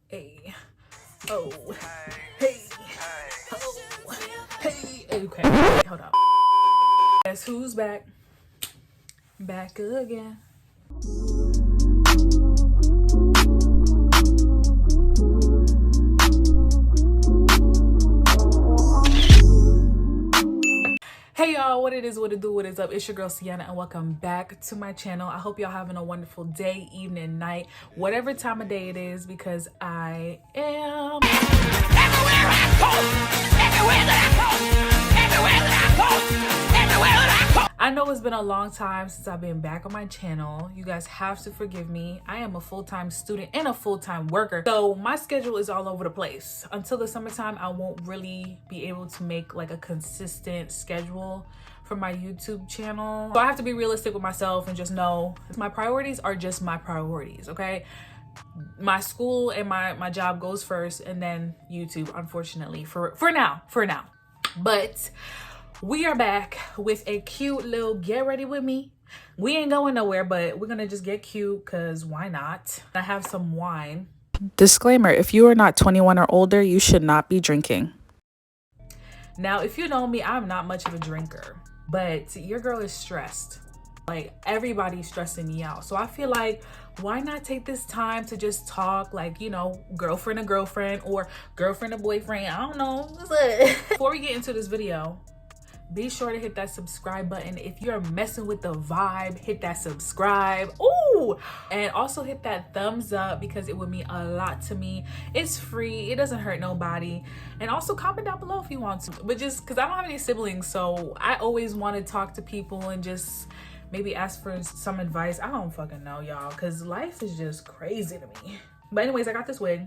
Hey, oh, hey, oh, hey. Okay, hold up. Guess who's back? Back again. Hey y'all, what it is, what it do, what is up? It's your girl Ciana and welcome back to my channel. I hope y'all having a wonderful day, evening, night, whatever time of day it is, because I am everywhere I go, everywhere that I go, everywhere that I go, everywhere that I go. I know it's been a long time since I've been back on my channel. You guys have to forgive me. I am a full-time student and a full-time worker, so my schedule is all over the place. Until the summertime, I won't really be able to make like a consistent schedule for my YouTube channel. So I have to be realistic with myself and just know my priorities are just my priorities, okay? My school and my job goes first, and then YouTube, unfortunately, for now. But we are back with a cute little get ready with me. We ain't going nowhere, but we're gonna just get cute because why not? I have some wine. Disclaimer, if you are not 21 or older, you should not be drinking. Now, if you know me, I'm not much of a drinker, but your girl is stressed. Like, everybody's stressing me out. So I feel like, why not take this time to just talk, like, you know, girlfriend to girlfriend or girlfriend to boyfriend. I don't know. Before we get into this video, be sure to hit that subscribe button. If you're messing with the vibe, hit that subscribe. Ooh! And also hit that thumbs up because it would mean a lot to me. It's free. It doesn't hurt nobody. And also comment down below if you want to. But just because I don't have any siblings, so I always want to talk to people and just maybe ask for some advice. I don't fucking know, y'all, because life is just crazy to me. But anyways, I got this wig.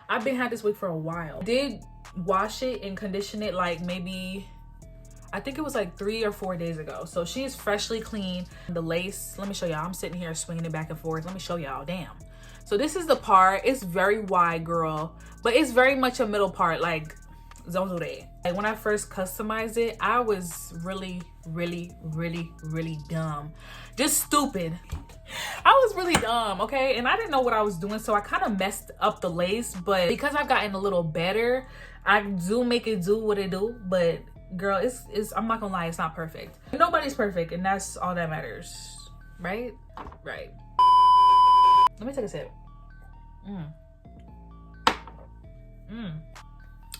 I've been had this wig for a while. Did wash it and condition it like maybe, I think it was like 3 or 4 days ago. So she is freshly clean. The lace, let me show y'all. I'm sitting here swinging it back and forth. Let me show y'all. Damn. So this is the part. It's very wide, girl, but it's very much a middle part, like zones of it. Like when I first customized it, I was really dumb, just stupid. I was really dumb, okay? And I didn't know what I was doing, so I kind of messed up the lace. But because I've gotten a little better, I do make it do what it do. But girl, it's I'm not gonna lie, it's not perfect. Nobody's perfect, and that's all that matters, right? Right. Let me take a sip.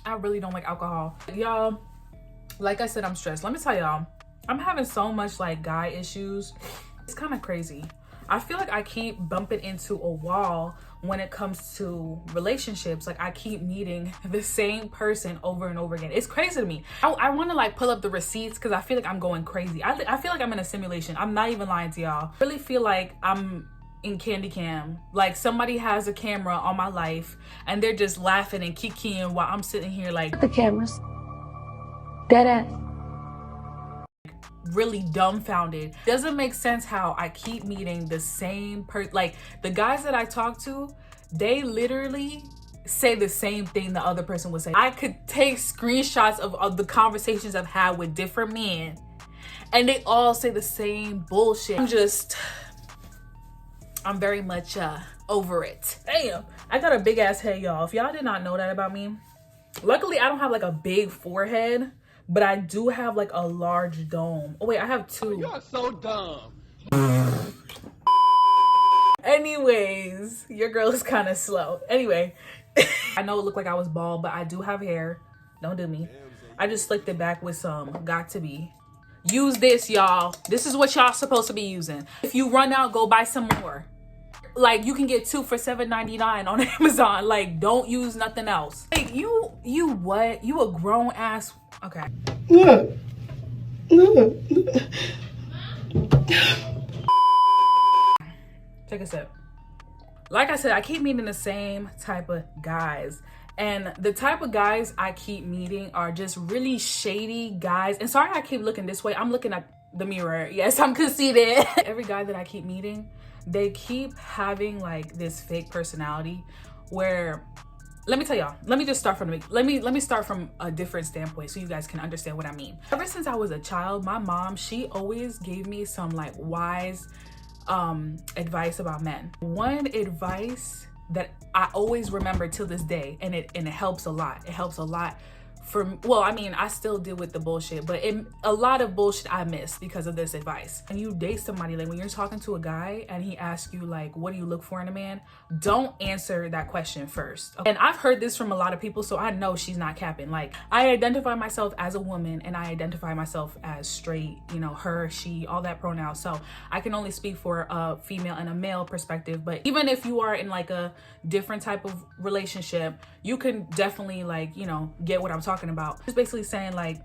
I really don't like alcohol, y'all. Like I said, I'm stressed. Let me tell y'all, I'm having so much like guy issues. It's kind of crazy. I feel like I keep bumping into a wall when it comes to relationships. Like I keep meeting the same person over and over again. It's crazy to me. I want to like pull up the receipts because I feel like I'm going crazy. I feel like I'm in a simulation. I'm not even lying to y'all. I really feel like I'm in candy cam. Like somebody has a camera on my life and they're just laughing and kikiing while I'm sitting here like the cameras. Dead ass. Really dumbfounded. Doesn't make sense how I keep meeting the same like the guys that I talk to, they literally say the same thing the other person would say. I could take screenshots of the conversations I've had with different men and they all say the same bullshit. I'm very much over it. Damn, I got a big ass head, y'all. If y'all did not know that about me, luckily I don't have like a big forehead, but I do have like a large dome. Oh wait, I have two. You're so dumb. Anyways, your girl is kind of slow. Anyway, I know it looked like I was bald, but I do have hair. Don't do me. I just slicked it back with some got to be. Use this, y'all. This is what y'all supposed to be using. If you run out, go buy some more. Like you can get 2 for $7.99 on Amazon. Like don't use nothing else. Like you what? You a grown ass. Okay. Take a sip. Like I said, I keep meeting the same type of guys. And the type of guys I keep meeting are just really shady guys. And sorry I keep looking this way. I'm looking at the mirror. Yes, I'm conceited. Every guy that I keep meeting, they keep having like this fake personality where, let me tell y'all, let me just start from the, let me start from a different standpoint so you guys can understand what I mean. Ever since I was a child, my mom, she always gave me some like wise advice about men. One advice that I always remember till this day, and it helps a lot. It helps a lot for, well, I mean, I still deal with the bullshit, but a lot of bullshit I miss because of this advice. And you date somebody, like when you're talking to a guy and he asks you like, what do you look for in a man? Don't answer that question first. And I've heard this from a lot of people, so I know she's not capping. Like, I identify myself as a woman and I identify myself as straight, you know, her, she, all that pronouns. So I can only speak for a female and a male perspective. But even if you are in like a different type of relationship, you can definitely like, you know, get what I'm talking about. It's basically saying like,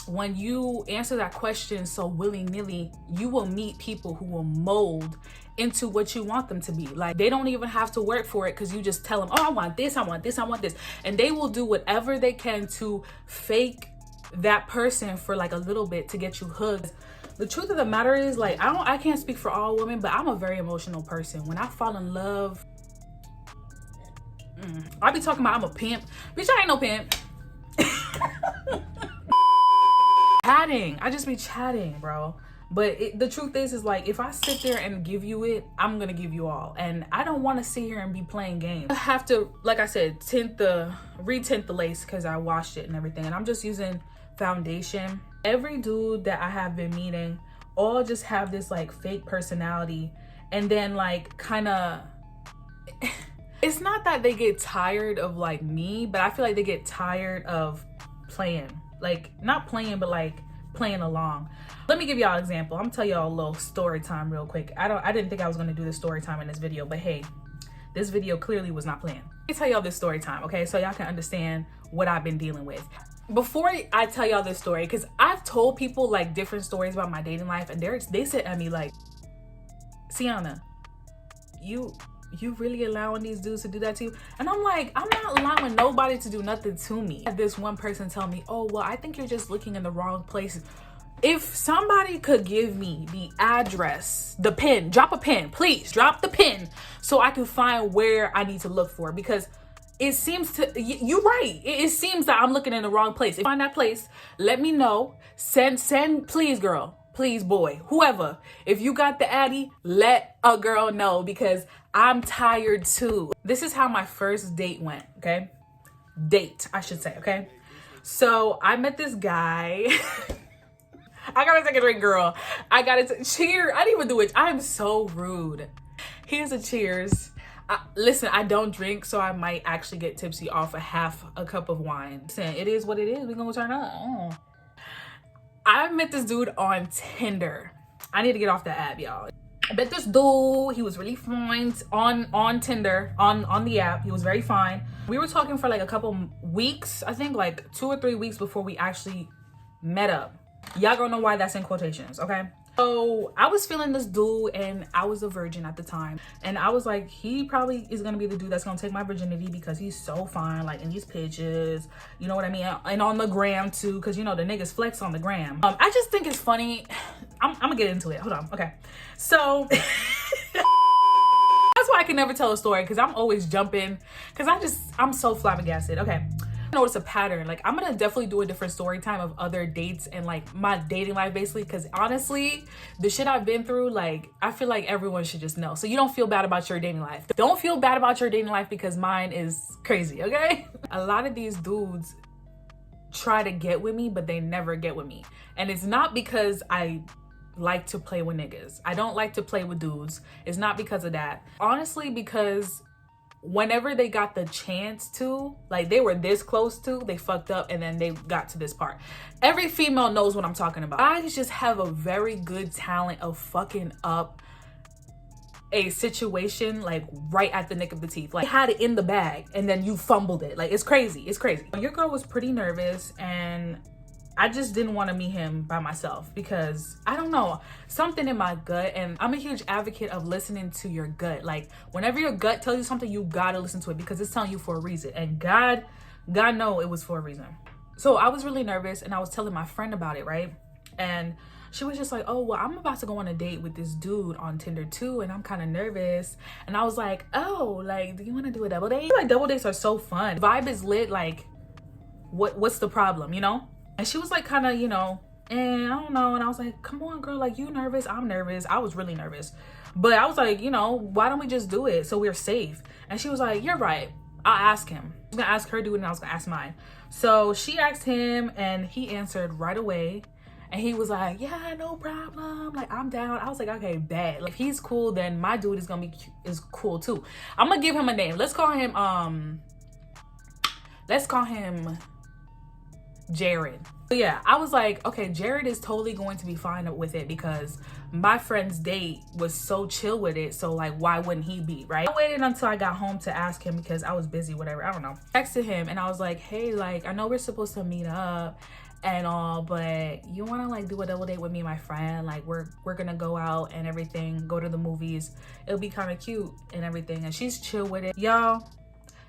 when you answer that question so willy-nilly, you will meet people who will mold into what you want them to be. Like, they don't even have to work for it, because you just tell them, oh, I want this, I want this, I want this. And they will do whatever they can to fake that person for like a little bit to get you hooked. The truth of the matter is, like, I can't speak for all women, but I'm a very emotional person. When I fall in love, I be talking about I'm a pimp. Bitch, I ain't no pimp. Chatting. I just be chatting, bro. But the truth is like, if I sit there and give you it, I'm gonna give you all. And I don't want to sit here and be playing games. I have to, like I said, retint the lace because I washed it and everything. And I'm just using foundation. Every dude that I have been meeting all just have this like fake personality. And then like kind of... It's not that they get tired of like me, but I feel like they get tired of playing. Like, not playing, but like playing along. Let me give y'all an example. I'm gonna tell y'all a little story time real quick. I didn't think I was gonna do this story time in this video, but hey, this video clearly was not planned. Let me tell y'all this story time, okay? So y'all can understand what I've been dealing with. Before I tell y'all this story, because I've told people like different stories about my dating life, and they said at me like, Ciana, you really allowing these dudes to do that to you? And I'm like, I'm not allowing nobody to do nothing to me. I had this one person tell me, oh, well, I think you're just looking in the wrong place. If somebody could give me the address, the pin, drop a pin, please drop the pin so I can find where I need to look for, because it seems to, you're right. It seems that I'm looking in the wrong place. If you find that place, let me know. Send, please, girl. Please, boy, whoever, if you got the addy, let a girl know, because I'm tired too. This is how my first date went, okay? Date, I should say, okay? So I met this guy. I gotta take a drink, girl. I gotta cheers. I didn't even do it. I am so rude. Here's a cheers. Listen, I don't drink, so I might actually get tipsy off half a cup of wine. Listen, it is what it is. We're gonna turn up. I met this dude on Tinder. I need to get off the app, y'all. I met this dude. He was really fine on Tinder, on the app. He was very fine. We were talking for like a couple weeks, I think like 2 or 3 weeks before we actually met up. Y'all gonna know why that's in quotations, okay? So I was feeling this dude, and I was a virgin at the time. And I was like, he probably is gonna be the dude that's gonna take my virginity, because he's so fine, like in these pictures, you know what I mean? And on the gram too, because you know, the niggas flex on the gram. I just think it's funny. I'm gonna get into it. Hold on, okay. So that's why I can never tell a story, because I'm always jumping, because I'm so flabbergasted. Okay. Notice a pattern. Like, I'm gonna definitely do a different story time of other dates and like my dating life, basically, because honestly, the shit I've been through, like, I feel like everyone should just know, so you don't feel bad about your dating life. Don't feel bad about your dating life, because mine is crazy, okay? A lot of these dudes try to get with me, but they never get with me, and it's not because I like to play with niggas. I don't like to play with dudes. It's not because of that. Honestly, because whenever they got the chance to, like, they were this close to, they fucked up, and then they got to this part. Every female knows what I'm talking about. I just have a very good talent of fucking up a situation, like, right at the nick of the teeth. Like, I had it in the bag, and then you fumbled it. Like, it's crazy. It's crazy. Your girl was pretty nervous, and I just didn't want to meet him by myself, because I don't know, something in my gut, and I'm a huge advocate of listening to your gut. Like, whenever your gut tells you something, you gotta listen to it, because it's telling you for a reason, and God know it was for a reason. So I was really nervous, and I was telling my friend about it, right? And she was just like, oh, well, I'm about to go on a date with this dude on Tinder too, and I'm kind of nervous. And I was like, oh, like, do you want to do a double date? Like, double dates are so fun. Vibe is lit. Like, what's the problem, you know? And she was like, kind of, you know, and I don't know. And I was like, come on, girl, like, you nervous? I'm nervous. I was really nervous. But I was like, you know, why don't we just do it so we're safe? And she was like, you're right. I'll ask him. I was gonna ask her dude and I was gonna ask mine. So she asked him and he answered right away. And he was like, yeah, no problem. Like, I'm down. I was like, okay, bet. Like, if he's cool, then my dude is gonna be cool too. I'm gonna give him a name. Let's call him Jared. But yeah, I was like, okay, Jared is totally going to be fine with it because my friend's date was so chill with it. So like, why wouldn't he be, right? I waited until I got home to ask him because I was busy, whatever. I don't know. Texted him and I was like, hey, like, I know we're supposed to meet up and all, but you want to like do a double date with me and my friend? Like, we're gonna go out and everything, go to the movies. It'll be kind of cute and everything. And she's chill with it. Y'all,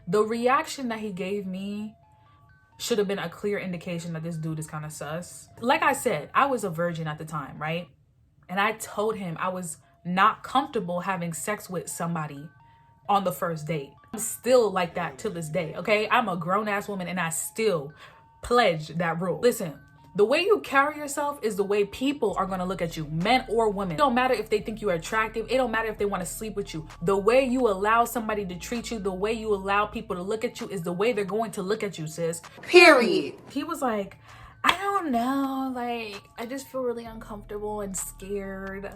the reaction that he gave me should have been a clear indication that this dude is kind of sus. Like I said, I was a virgin at the time, right? And I told him I was not comfortable having sex with somebody on the first date. I'm still like that to this day, okay? I'm a grown-ass woman and I still pledge that rule. Listen, the way you carry yourself is the way people are going to look at you, men or women. It don't matter if they think you're attractive. It don't matter if they want to sleep with you. The way you allow somebody to treat you, the way you allow people to look at you is the way they're going to look at you, sis. Period. He was like, I don't know, like, I just feel really uncomfortable and scared.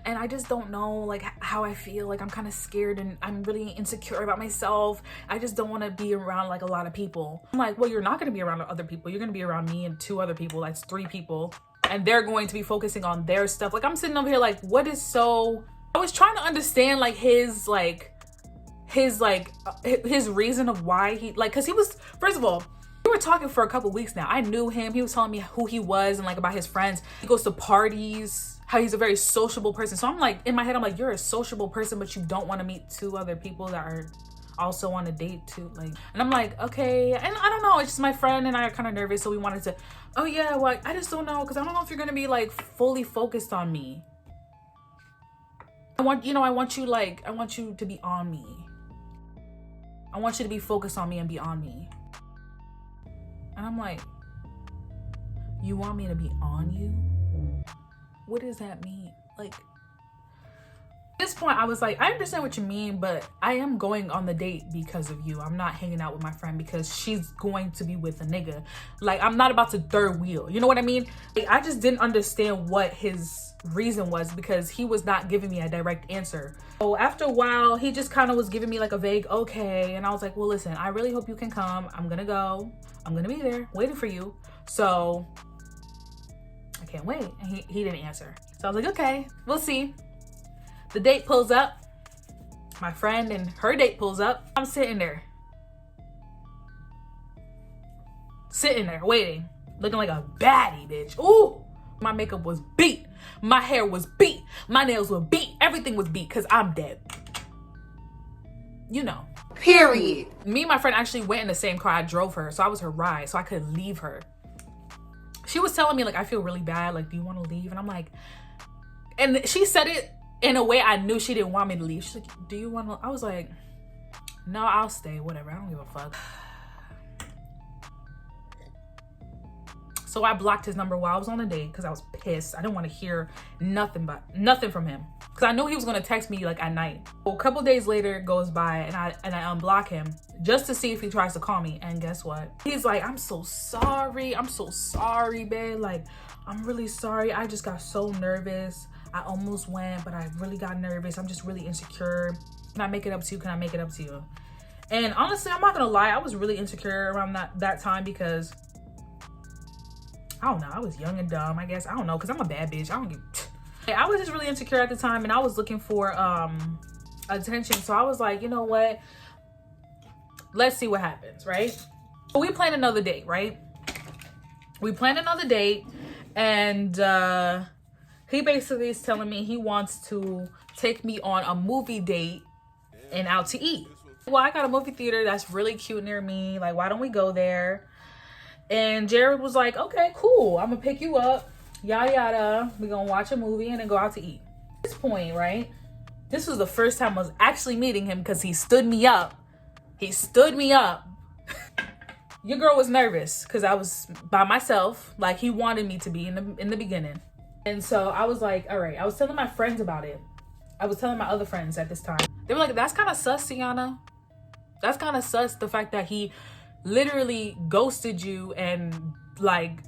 And I just don't know, like, how I feel. Like, I'm kind of scared and I'm really insecure about myself. I just don't want to be around, like, a lot of people. I'm like, well, you're not going to be around other people. You're going to be around me and 2 other people. That's 3 people. And they're going to be focusing on their stuff. Like, I'm sitting over here, like, what is so... I was trying to understand, like, his reason of why he... Like, because he was... First of all... We were talking for a couple weeks now. I knew him. He was telling me who he was and like about his friends. He goes to parties, how he's a very sociable person. So I'm like, in my head, I'm like, you're a sociable person, but you don't want to meet 2 other people that are also on a date too. Like, and I'm like, okay. And I don't know. It's just my friend and I are kind of nervous. So we wanted to, oh yeah, well, I just don't know. Cause I don't know if you're going to be like fully focused on me. I want you to be on me. I want you to be focused on me and be on me. And I'm like, you want me to be on you? What does that mean? Like, at this point, I was like, I understand what you mean, but I am going on the date because of you. I'm not hanging out with my friend because she's going to be with a nigga. Like, I'm not about to third wheel. You know what I mean? Like, I just didn't understand what his reason was because he was not giving me a direct answer. So after a while, he just kind of was giving me like a vague okay. And I was like, well, listen, I really hope you can come. I'm gonna go. I'm gonna be there waiting for you. So I can't wait. And he didn't answer. So I was like, okay, we'll see. The date pulls up. My friend and her date pulls up. I'm sitting there waiting, looking like a baddie, bitch. Ooh, my makeup was beat. My hair was beat. My nails were beat. Everything was beat because I'm dead. You know. Period. Me and my friend actually went in the same car. I drove her, so I was her ride, so I could leave her. She was telling me, like, I feel really bad. Like, do you want to leave? And I'm like, and she said it in a way I knew she didn't want me to leave. She's like, do you want to? I was like, no, I'll stay. Whatever. I don't give a fuck. So I blocked his number while I was on the date because I was pissed. I didn't want to hear nothing from him because I knew he was going to text me like at night. Well, a couple days later goes by and I unblock him just to see if he tries to call me. And guess what? He's like, I'm so sorry, babe. Like, I'm really sorry. I just got so nervous. I almost went, but I really got nervous. I'm just really insecure. Can I make it up to you? Can I make it up to you? And honestly, I'm not gonna lie. I was really insecure around that time because I don't know. I was young and dumb, I guess. I don't know, because I'm a bad bitch. I was just really insecure at the time, and I was looking for attention. So I was like, you know what? Let's see what happens, right? But we planned another date, right? We planned another date, and he basically is telling me he wants to take me on a movie date and out to eat. Well, I got a movie theater that's really cute near me. Like, why don't we go there? And Jared was like, okay, cool. I'm gonna pick you up. Yada, yada. We're gonna watch a movie and then go out to eat. At this point, right? This was the first time I was actually meeting him because he stood me up. He stood me up. Your girl was nervous because I was by myself. Like, he wanted me to be in the beginning. And so I was like, all right. I was telling my friends about it. I was telling my other friends at this time. They were like, that's kind of sus, Ciana. That's kind of sus, the fact that he literally ghosted you and like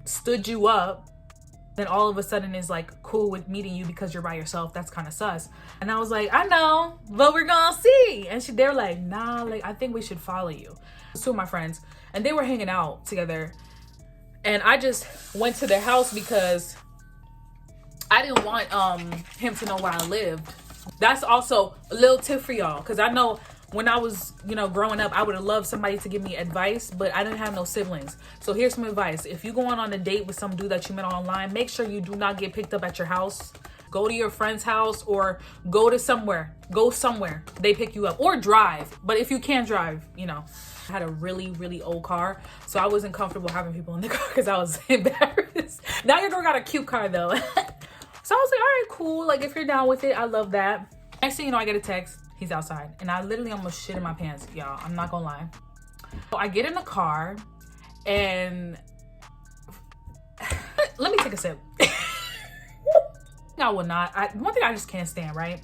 stood you up, then all of a sudden is like cool with meeting you because you're by yourself. That's kind of sus. And I was like, I know, but we're gonna see. And they were like, nah, like I think we should follow you. Two of my friends, and they were hanging out together, and I just went to their house because I didn't want him to know where I lived. That's also a little tip for y'all, because I know when I was, you know, growing up, I would have loved somebody to give me advice, but I didn't have no siblings. So here's some advice. If you're going on a date with some dude that you met online, make sure you do not get picked up at your house. Go to your friend's house or go somewhere. They pick you up, or drive. But if you can't drive, you know. I had a really, really old car, so I wasn't comfortable having people in the car because I was embarrassed. Now your girl got a cute car though. So I was like, all right, cool. Like, if you're down with it, I love that. Next thing you know, I get a text. He's outside. And I literally almost shit in my pants, y'all. I'm not gonna lie. So I get in the car and let me take a sip. I will not. One thing I just can't stand, right?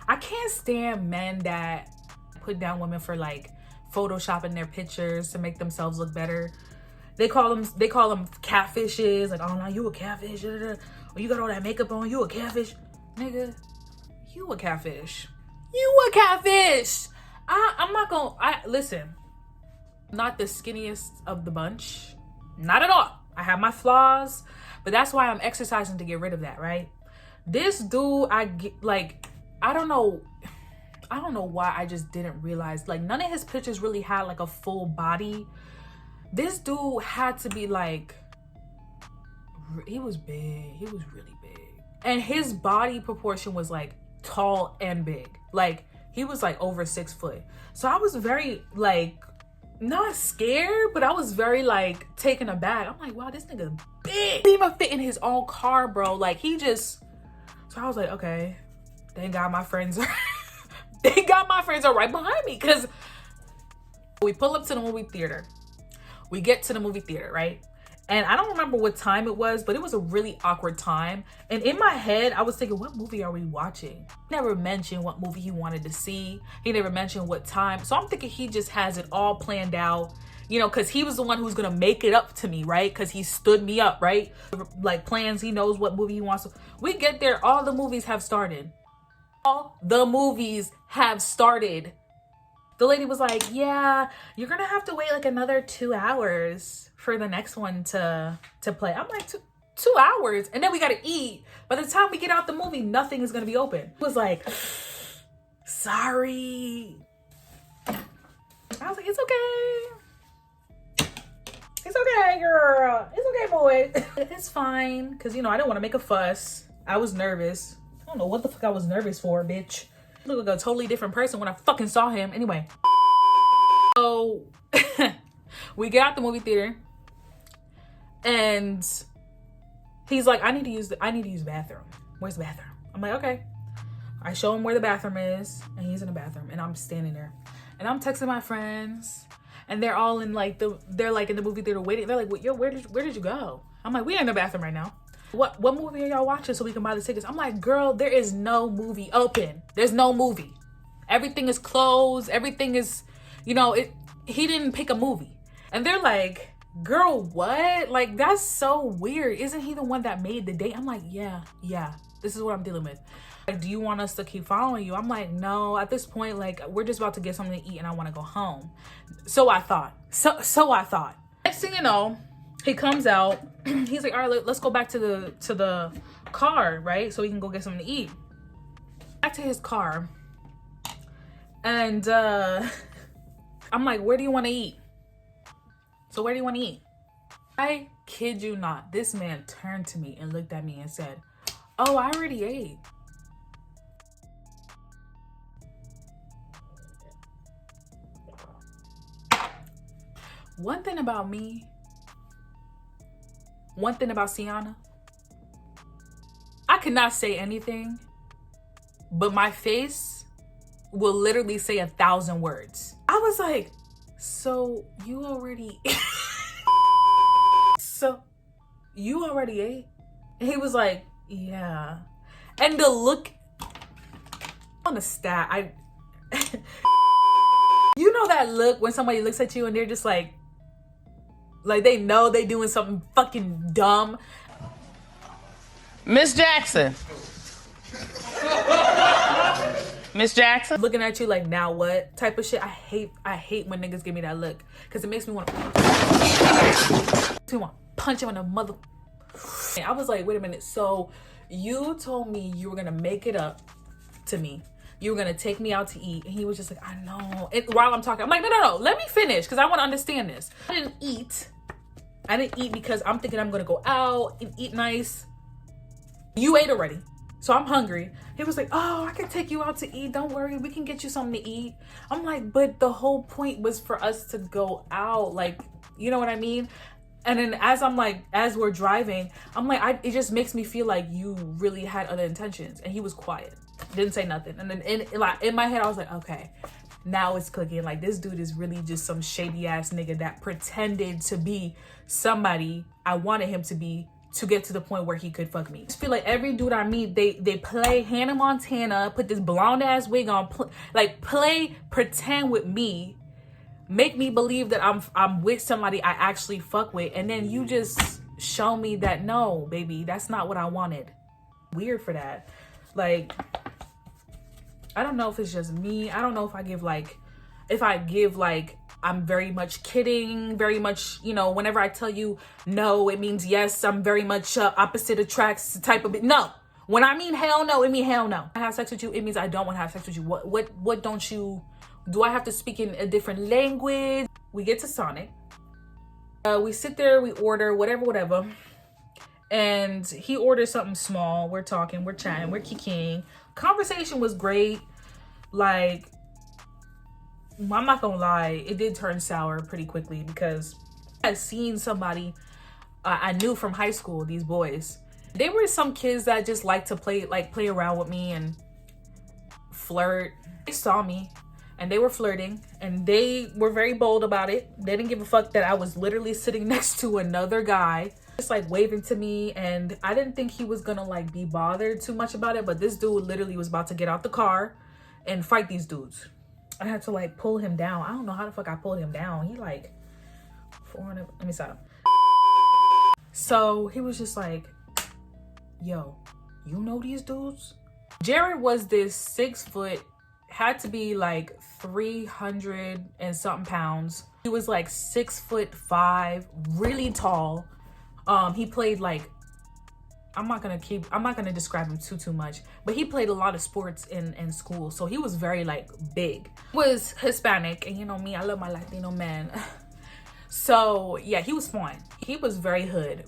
I can't stand men that put down women for like photoshopping their pictures to make themselves look better. They call them catfishes. Like, oh no, you a catfish. Or you got all that makeup on, you a catfish. Nigga, you a catfish. You a catfish. I'm not gonna, listen, not the skinniest of the bunch. Not at all. I have my flaws, but that's why I'm exercising to get rid of that, right? This dude, I don't know why I just didn't realize, like, none of his pictures really had like a full body. This dude had to be like, he was big. He was really big. And his body proportion was like tall and big. Like, he was like over 6 foot. So I was very like, not scared, but I was very like taken aback. I'm like, wow, this nigga big. He didn't even fit in his own car, bro. Like, he just, so I was like, okay, thank God my friends are, thank God my friends are right behind me. Cause we pull up to the movie theater. We get to the movie theater, right? And I don't remember what time it was, but it was a really awkward time. And in my head, I was thinking, what movie are we watching? He never mentioned what movie he wanted to see. He never mentioned what time. So I'm thinking he just has it all planned out, you know, because he was the one who's going to make it up to me, right? Because he stood me up, right? Like, plans, he knows what movie he wants to. We get there, all the movies have started. All the movies have started. The lady was like, yeah, you're going to have to wait like another 2 hours for the next one to play. I'm like, 2 hours? And then we got to eat. By the time we get out the movie, nothing is going to be open. It was like, sorry. I was like, it's okay. It's okay, girl. It's okay, boy. It's fine. Because, you know, I didn't want to make a fuss. I was nervous. I don't know what the fuck I was nervous for, bitch. I look like a totally different person when I fucking saw him. Anyway. So, we get out the movie theater. And he's like, I need to use the bathroom. Where's the bathroom? I'm like, okay. I show him where the bathroom is, and he's in the bathroom, and I'm standing there. And I'm texting my friends, and they're all in like they're like in the movie theater waiting. They're like, yo, where did you go? I'm like, we in the bathroom right now. What movie are y'all watching so we can buy the tickets? I'm like, girl, there is no movie open. There's no movie. Everything is closed. Everything is, you know, he didn't pick a movie. And they're like, girl, what? Like, that's so weird. Isn't he the one that made the date? I'm like, yeah, this is what I'm dealing with. Like, do you want us to keep following you? I'm like, no, at this point, like, we're just about to get something to eat and I want to go home. So I thought. So I thought. Next thing you know, he comes out. He's like, all right, let's go back to the car, right? So we can go get something to eat. Back to his car. And I'm like, where do you want to eat? So where do you want to eat? I kid you not. This man turned to me and looked at me and said, oh, I already ate. One thing about me, one thing about Ciana, I could not say anything, but my face will literally say 1,000 words. I was like, so you already so you already ate? And he was like, yeah. And the look on the stat. You know that look when somebody looks at you and they're just like they know they doing something fucking dumb. Miss Jackson. Miss Jackson. Looking at you like, now what type of shit. I hate when niggas give me that look, because it makes me want to punch him in the mother. And I was like, wait a minute. So you told me you were gonna make it up to me. You were gonna take me out to eat. And he was just like, I know. And while I'm talking, I'm like, no. Let me finish, because I want to understand this. I didn't eat because I'm thinking I'm gonna go out and eat nice. You ate already. So I'm hungry. He was like, oh, I can take you out to eat. Don't worry. We can get you something to eat. I'm like, but the whole point was for us to go out. Like, you know what I mean? And then as we're driving, I'm like, it just makes me feel like you really had other intentions. And he was quiet. Didn't say nothing. And then in my head, I was like, okay, now it's clicking. Like, this dude is really just some shady ass nigga that pretended to be somebody I wanted him to be, to get to the point where he could fuck me. I just feel like every dude I meet, they play Hannah Montana, put this blonde ass wig on, pretend with me, make me believe that I'm with somebody I actually fuck with, and then you just show me that, no, baby, that's not what I wanted. Weird for that. Like, I don't know if it's just me. I don't know if I give I'm very much kidding, very much, you know, whenever I tell you no, it means yes. I'm very much opposite attracts type of, no. When I mean hell no, it means hell no. I have sex with you, it means I don't want to have sex with you. What don't you, do I have to speak in a different language? We get to Sonic. We sit there, we order, whatever. And he orders something small. We're talking, we're chatting, we're kikiing. Conversation was great. Like, I'm not gonna lie, it did turn sour pretty quickly, because I had seen somebody I knew from high school, these boys. They were some kids that just like to play around with me and flirt. They saw me and they were flirting, and they were very bold about it. They didn't give a fuck that I was literally sitting next to another guy, just like waving to me, and I didn't think he was gonna like be bothered too much about it, but this dude literally was about to get out the car and fight these dudes. I had to like pull him down. I don't know how the fuck I pulled him down. He like 400, let me stop. So he was just like, yo, you know these dudes? Jared was this 6 foot, had to be like 300 and something pounds. He was like 6'5", really tall. He played like, I'm not gonna describe him too much, but he played a lot of sports in school, so he was very like big. He was Hispanic, and you know me, I love my Latino men. So yeah, he was fine. He was very hood,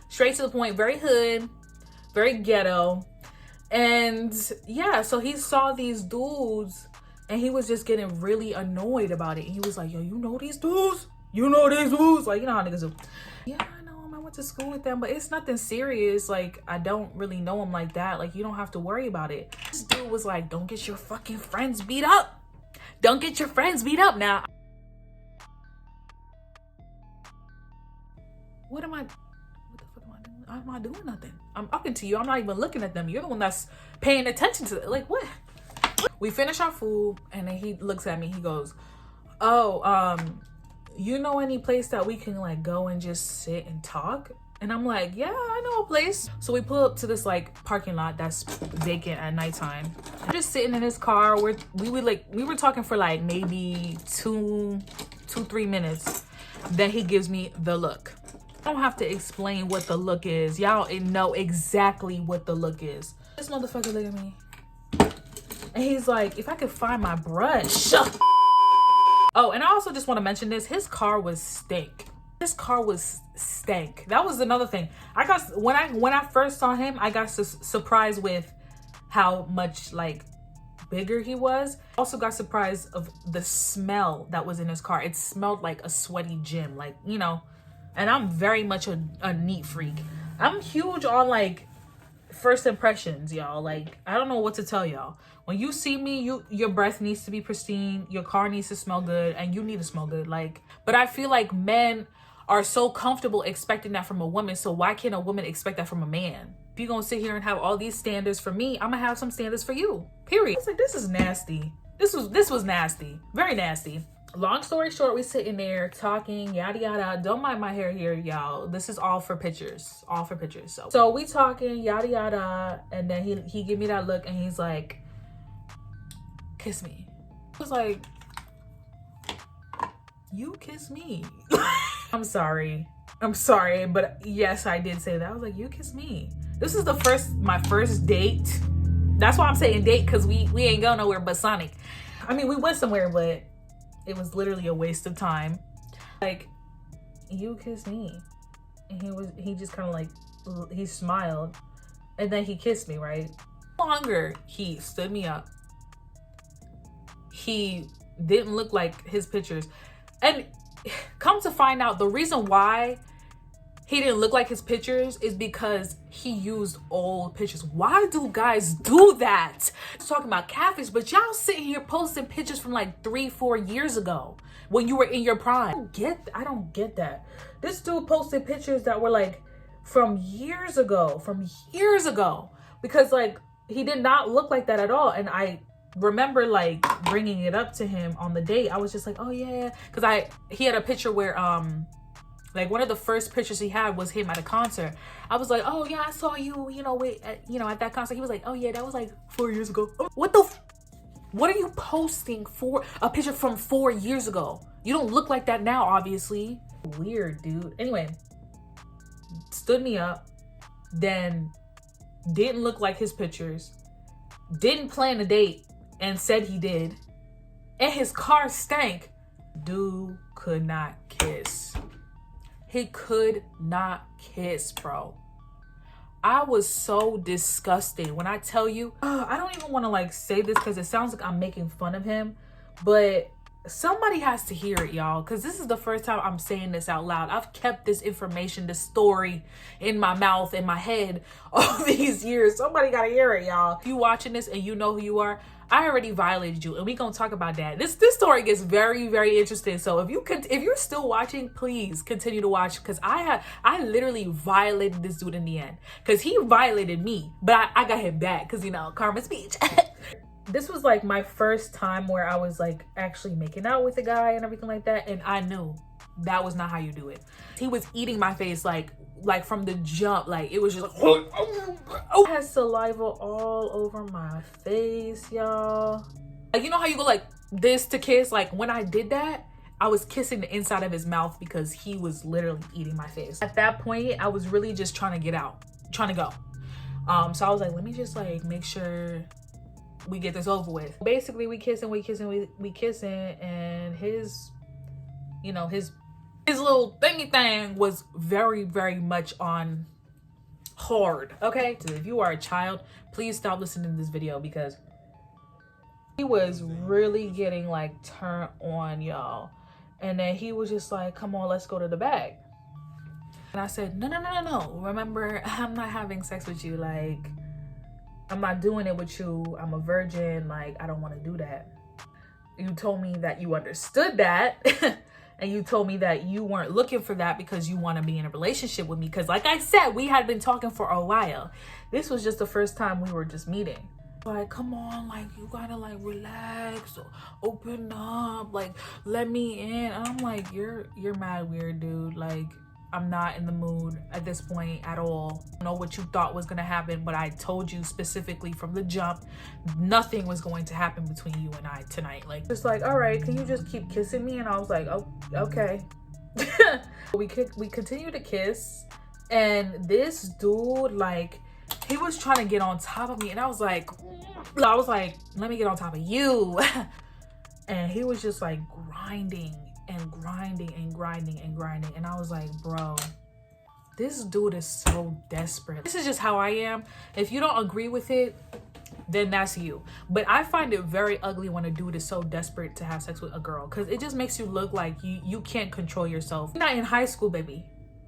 straight to the point, very hood, very ghetto. And yeah, so he saw these dudes and he was just getting really annoyed about it. He was like, yo, you know these dudes? You know these dudes? Like, you know how niggas do. Yeah, I went to school with them, but it's nothing serious. Like, I don't really know them like that. Like, you don't have to worry about it. This dude was like, don't get your fucking friends beat up. Don't get your friends beat up. Now, what the fuck am I doing? I'm not doing nothing. I'm talking to you. I'm not even looking at them. You're the one that's paying attention to it. Like, what? We finish our food, and then he looks at me. He goes, oh, you know any place that we can like go and just sit and talk? And I'm like, yeah, I know a place. So we pull up to this like parking lot that's vacant at nighttime. Just sitting in his car. We were talking for like maybe 2-3 minutes. Then he gives me the look. I don't have to explain what the look is. Y'all know exactly what the look is. This motherfucker look at me. And he's like, if I could find my brush. Oh, and I also just want to mention this. His car was stank. His car was stank. That was another thing. I got, when I first saw him, I got surprised with how much like bigger he was. Also got surprised of the smell that was in his car. It smelled like a sweaty gym, like, you know. And I'm very much a neat freak. I'm huge on like first impressions, y'all. Like, I don't know what to tell y'all. When you see me, your breath needs to be pristine, your car needs to smell good, and you need to smell good. Like, but I feel like men are so comfortable expecting that from a woman, so why can't a woman expect that from a man? If you're gonna sit here and have all these standards for me, I'm gonna have some standards for you, period. I was like, this is nasty. This was nasty, very nasty. Long story short, we sitting there talking, yada yada. Don't mind my hair here, y'all. This is all for pictures, all for pictures. So we talking, yada yada, and then he give me that look and he's like, kiss me. I was like, you kiss me. I'm sorry, but yes, I did say that. I was like, you kiss me. This is my first date. That's why I'm saying date, because we ain't go nowhere but Sonic. I mean, we went somewhere, but it was literally a waste of time. Like, you kissed me. And he just kind of like, he smiled. And then he kissed me, right? No longer, he stood me up. He didn't look like his pictures. And come to find out, the reason why he didn't look like his pictures is because he used old pictures. Why do guys do that? I'm talking about catfish, but y'all sitting here posting pictures from like 3-4 years ago when you were in your prime. I don't get that. This dude posted pictures that were like from years ago, because like he did not look like that at all. And I remember like bringing it up to him on the date. I was just like, oh yeah, because he had a picture where like one of the first pictures he had was him at a concert. I was like, oh yeah, I saw you, at that concert. He was like, oh yeah, that was like 4 years ago. What are you posting for a picture from 4 years ago? You don't look like that now, obviously. Weird, dude. Anyway, stood me up, then didn't look like his pictures, didn't plan a date and said he did, and his car stank. Dude could not kiss. He could not kiss, bro. I was so disgusted. When I tell you, I don't even want to like say this because it sounds like I'm making fun of him, but somebody has to hear it, y'all, because this is the first time I'm saying this out loud. I've kept this information, this story in my mouth, in my head all these years. Somebody gotta hear it, y'all. If you watching this and you know who you are, I already violated you, and we gonna talk about that. This story gets very, very interesting. So if you're still watching, please continue to watch, because I literally violated this dude in the end, because he violated me, but I got him back, because karma's speech. This was like my first time where I was like actually making out with a guy and everything like that, and I knew that was not how you do it. He was eating my face like from the jump. Like it was just like, I had saliva all over my face, y'all. Like, you know how you go like this to kiss? Like when I did that, I was kissing the inside of his mouth because he was literally eating my face. At that point, I was really just trying to get out, trying to go. So I was like, let me just like make sure we get this over with. Basically, we kissing, and his little thingy thing was very, very much on hard. Okay, so if you are a child, please stop listening to this video, because he was really getting like turned on, y'all. And then he was just like, come on, let's go to the bag. And I said, no. Remember, I'm not having sex with you. Like, I'm not doing it with you. I'm a virgin. Like, I don't want to do that. You told me that you understood that. And you told me that you weren't looking for that because you want to be in a relationship with me. Because like I said, we had been talking for a while. This was just the first time we were just meeting. Like, come on, like, you gotta like relax, open up, like, let me in. And I'm like, you're mad weird, dude. Like, I'm not in the mood at this point at all. I don't know what you thought was gonna happen, but I told you specifically from the jump, nothing was going to happen between you and I tonight. Like, just like, all right, can you just keep kissing me? And I was like, oh, okay. We continued to kiss, and this dude, like, he was trying to get on top of me, and I was like, let me get on top of you. And he was just like grinding and grinding and grinding and grinding, and I was like, bro, this dude is so desperate. This is just how I am. If you don't agree with it, then that's you. But I find it very ugly when a dude is so desperate to have sex with a girl, because it just makes you look like you can't control yourself. You're not in high school, baby.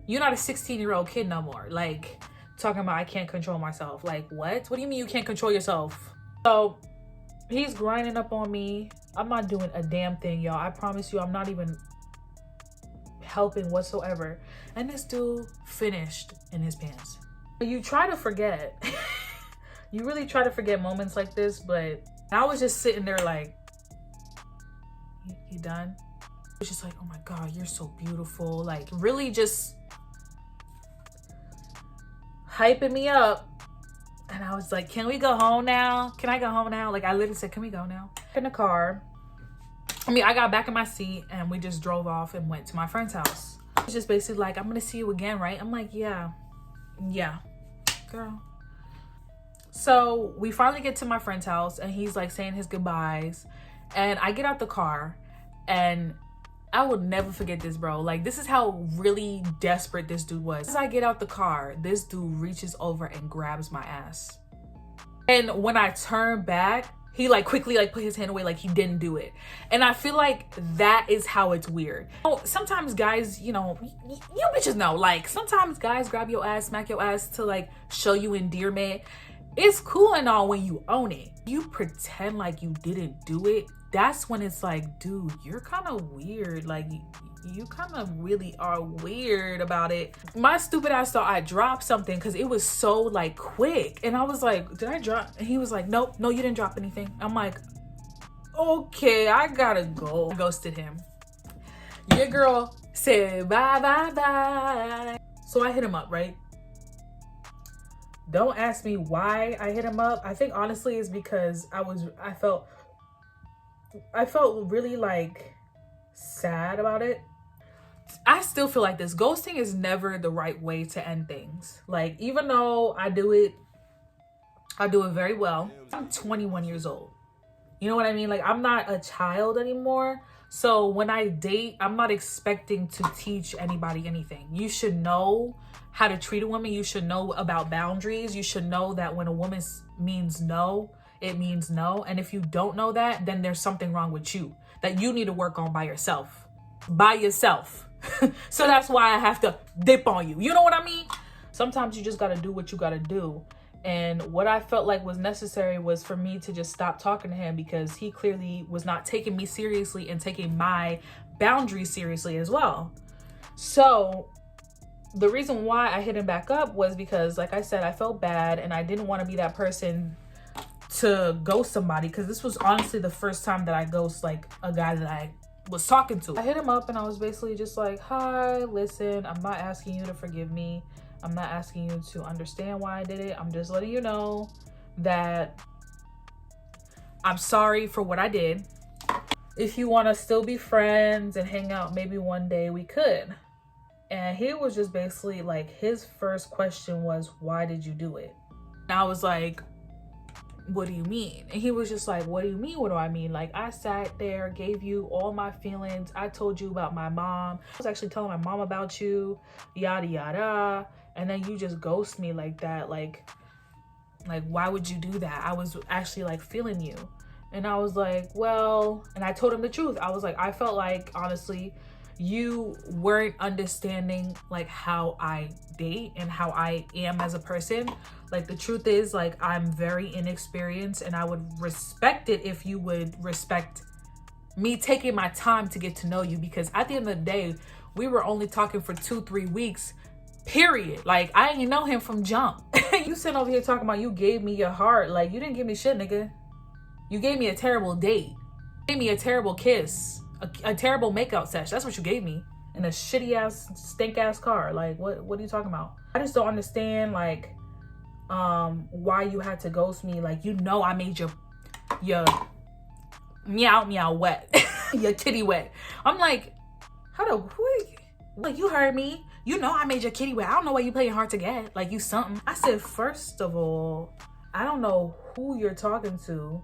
You're not a 16-year-old kid no more. Like, talking about I can't control myself. Like, what do you mean you can't control yourself? So he's grinding up on me. I'm not doing a damn thing, y'all. I promise you, I'm not even helping whatsoever. And this dude finished in his pants. You try to forget. You really try to forget moments like this, but I was just sitting there like, you done? It's just like, oh my God, you're so beautiful. Like really just hyping me up. And I was like, can we go home now? Can I go home now? Like I literally said, can we go now? In the car. I got back in my seat and we just drove off and went to my friend's house. It's just basically like, I'm gonna see you again, right? I'm like, yeah, girl. So we finally get to my friend's house and he's like saying his goodbyes. And I get out the car and I will never forget this, bro. Like this is how really desperate this dude was. As I get out the car, this dude reaches over and grabs my ass. And when I turn back, he like quickly like put his hand away like he didn't do it. And I feel like that is how it's weird. Sometimes guys, you know, you bitches know, like sometimes guys grab your ass, smack your ass to like show you endearment. It's cool and all when you own it. You pretend like you didn't do it. That's when it's like, dude, you're kind of weird. Like you kind of really are weird about it. My stupid ass thought I dropped something because it was so like quick. And I was like, did I drop? And he was like, nope, no, you didn't drop anything. I'm like, okay, I gotta go. I ghosted him. Your girl said bye, bye, bye. So I hit him up, right? Don't ask me why I hit him up. I think honestly it's because I felt really like sad about it. I still feel like this. Ghosting is never the right way to end things. Like, even though I do it very well. I'm 21 years old. You know what I mean? Like, I'm not a child anymore. So when I date, I'm not expecting to teach anybody anything. You should know how to treat a woman. You should know about boundaries. You should know that when a woman means no, it means no. And if you don't know that, then there's something wrong with you that you need to work on by yourself. So that's why I have to dip on you. You know what I mean? Sometimes you just got to do what you got to do. And what I felt like was necessary was for me to just stop talking to him because he clearly was not taking me seriously and taking my boundaries seriously as well. So the reason why I hit him back up was because, like I said, I felt bad and I didn't want to be that person to ghost somebody, because this was honestly the first time that I ghost like a guy that I was talking to. I hit him up and I was basically just like, hi, listen, I'm not asking you to forgive me. I'm not asking you to understand why I did it. I'm just letting you know that I'm sorry for what I did. If you want to still be friends and hang out, maybe one day we could. And he was just basically like, his first question was, why did you do it? And I was like, what do you mean? And he was just like, what do you mean? What do I mean? Like, I sat there, gave you all my feelings. I told you about my mom. I was actually telling my mom about you, yada, yada. And then you just ghost me like that. Like, why would you do that? I was actually like feeling you. And I was like, well, and I told him the truth. I was like, I felt like, honestly, you weren't understanding like how I date and how I am as a person. Like, the truth is, like, I'm very inexperienced and I would respect it if you would respect me taking my time to get to know you, because at the end of the day, we were only talking for 2-3 weeks, period. Like, I didn't know him from jump. You sitting over here talking about you gave me your heart. Like, you didn't give me shit, nigga. You gave me a terrible date. You gave me a terrible kiss. A terrible makeout sesh. That's what you gave me. In a shitty ass, stink ass car. Like, what are you talking about? I just don't understand, like, why you had to ghost me. Like, you know I made your meow wet. Your kitty wet. I'm like, like, you heard me. You know I made your kitty wet. I don't know why you playing hard to get. Like, you something. I said, first of all, I don't know who you're talking to,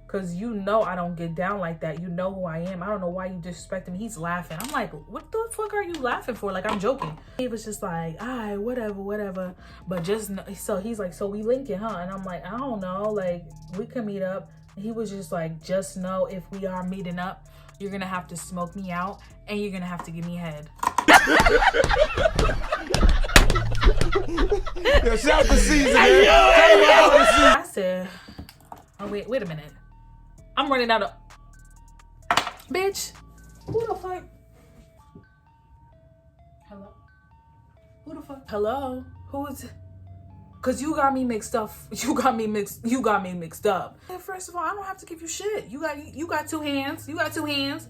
because you know I don't get down like that. You know who I am. I don't know why you disrespecting me. He's laughing. I'm like, what the fuck are you laughing for? Like, I'm joking. He was just like, all right, whatever. But just, so he's like, so we linking, huh? And I'm like, I don't know. Like, we can meet up. And he was just like, just know if we are meeting up, you're going to have to smoke me out and you're going to have to give me head. Yo, shout the season, man. I said, oh, wait a minute. I'm running out of... Bitch. Who the fuck? Hello? Who the fuck? Hello? Who's... Cause you got me mixed up. You got me mixed up. And first of all, I don't have to give you shit. You got two hands. You got two hands.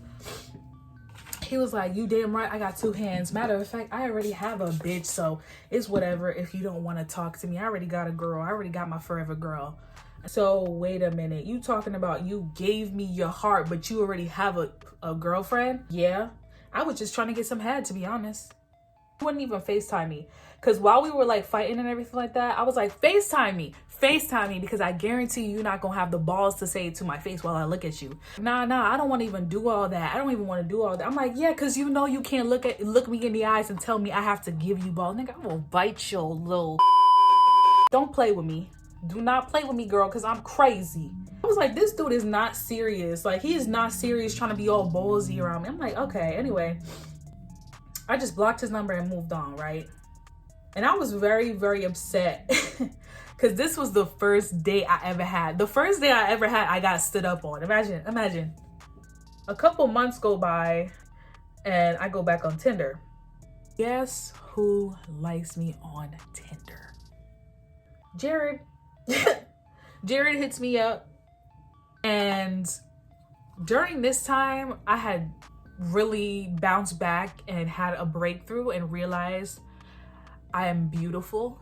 He was like, you damn right, I got two hands. Matter of fact, I already have a bitch, so it's whatever if you don't want to talk to me. I already got a girl. I already got my forever girl. So wait a minute. You talking about you gave me your heart, but you already have a girlfriend? Yeah. I was just trying to get some head, to be honest. He wouldn't even FaceTime me. Because while we were like fighting and everything like that, I was like, FaceTime me, because I guarantee you're not going to have the balls to say it to my face while I look at you. Nah, I don't want to even do all that. I don't even want to do all that. I'm like, yeah, because you know you can't look me in the eyes and tell me I have to give you balls. Nigga, I will bite your little... Don't play with me. Do not play with me, girl, because I'm crazy. I was like, this dude is not serious. Like, he is not serious trying to be all ballsy around me. I'm like, okay, anyway. I just blocked his number and moved on, right? And I was very, very upset because this was the first date I ever had. The first day I ever had, I got stood up on. Imagine. A couple months go by and I go back on Tinder. Guess who likes me on Tinder? Jared. Jared hits me up. And during this time, I had really bounced back and had a breakthrough and realized I am beautiful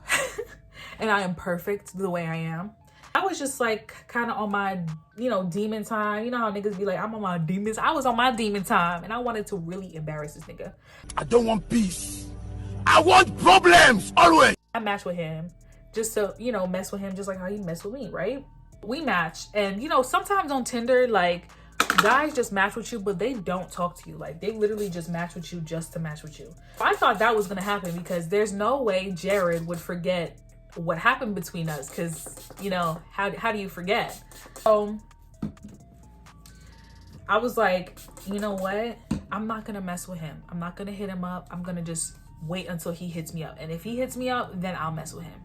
and I am perfect the way I am. I was just like kind of on my, demon time. You know how niggas be like, I'm on my demons. I was on my demon time and I wanted to really embarrass this nigga. I don't want peace. I want problems always. I matched with him just to, mess with him just like how he messed with me, right? We matched. And, sometimes on Tinder, like, guys just match with you, but they don't talk to you. Like, they literally just match with you just to match with you. I thought that was gonna happen because there's no way Jared would forget what happened between us because, how do you forget? So I was like, you know what? I'm not gonna mess with him. I'm not gonna hit him up. I'm gonna just wait until he hits me up. And if he hits me up, then I'll mess with him.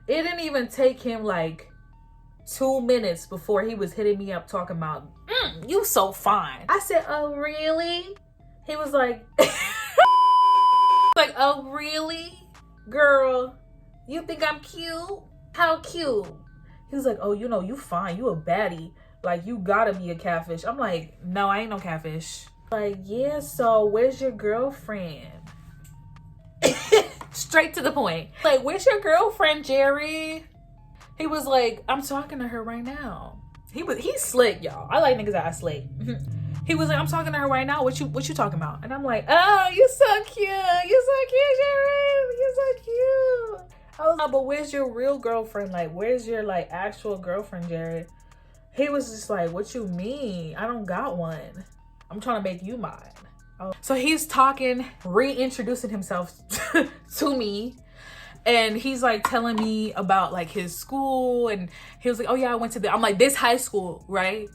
It didn't even take him like 2 minutes before he was hitting me up talking about, you so fine. I said, oh, really? He was like, like, oh, really? Girl, you think I'm cute? How cute? He was like, oh, you fine. You a baddie. Like, you gotta be a catfish. I'm like, no, I ain't no catfish. Like, yeah, so where's your girlfriend? Straight to the point. Like, where's your girlfriend, Jerry? He was like, I'm talking to her right now. He's slick, y'all. I like niggas that are slick. He was like, I'm talking to her right now. What you talking about? And I'm like, oh, you so cute. You so cute, Jerry. You so cute. I was like, but where's your real girlfriend? Like, where's your like actual girlfriend, Jared? He was just like, what you mean? I don't got one. I'm trying to make you mine. So he's talking, reintroducing himself to me. And he's like telling me about like his school. And he was like, oh yeah, I went to I'm like, this high school, right?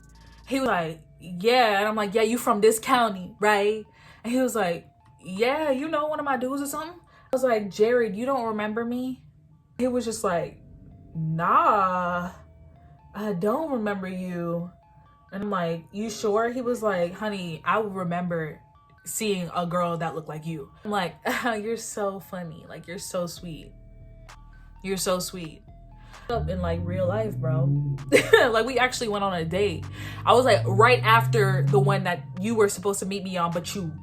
He was like, yeah. And I'm like, yeah, you from this county, right? And he was like, yeah, you know one of my dudes or something? I was like, Jared, you don't remember me? He was just like, nah, I don't remember you. And I'm like, you sure? He was like, honey, I will remember seeing a girl that looked like you. I'm like, you're so funny. Like, you're so sweet. You're so sweet. In like real life, bro. Like, we actually went on a date. I was like right after the one that you were supposed to meet me on, but you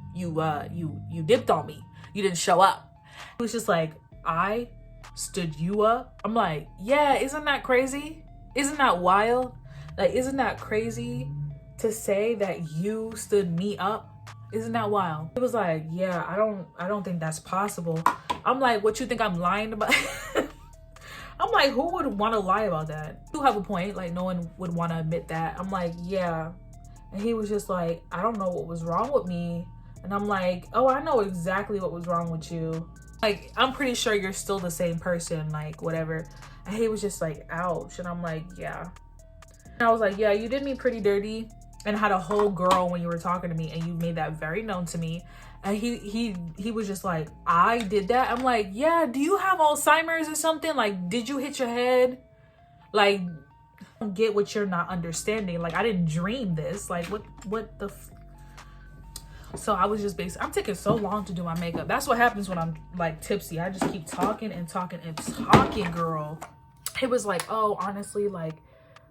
dipped on me. You didn't show up. It was just like, I stood you up. I'm like, yeah, isn't that crazy? Isn't that wild? Like, isn't that crazy to say that you stood me up? Isn't that wild? It was like, yeah, I don't think that's possible. I'm like, what you think I'm lying about? I'm like, who would want to lie about that? You have a point. Like, no one would want to admit that. I'm like, yeah. And he was just like, I don't know what was wrong with me. And I'm like, oh, I know exactly what was wrong with you. Like, I'm pretty sure you're still the same person, like, whatever. And he was just like, ouch. And I'm like, yeah. And I was like, yeah, you did me pretty dirty and had a whole girl when you were talking to me, and you made that very known to me. And he was just like, I did that? I'm like, yeah, do you have Alzheimer's or something? Like, did you hit your head? Like, I don't get what you're not understanding. Like, I didn't dream this. Like, what the So I was just basically, I'm taking so long to do my makeup. That's what happens when I'm like tipsy. I just keep talking and talking and talking, girl. he was like, oh, honestly, like,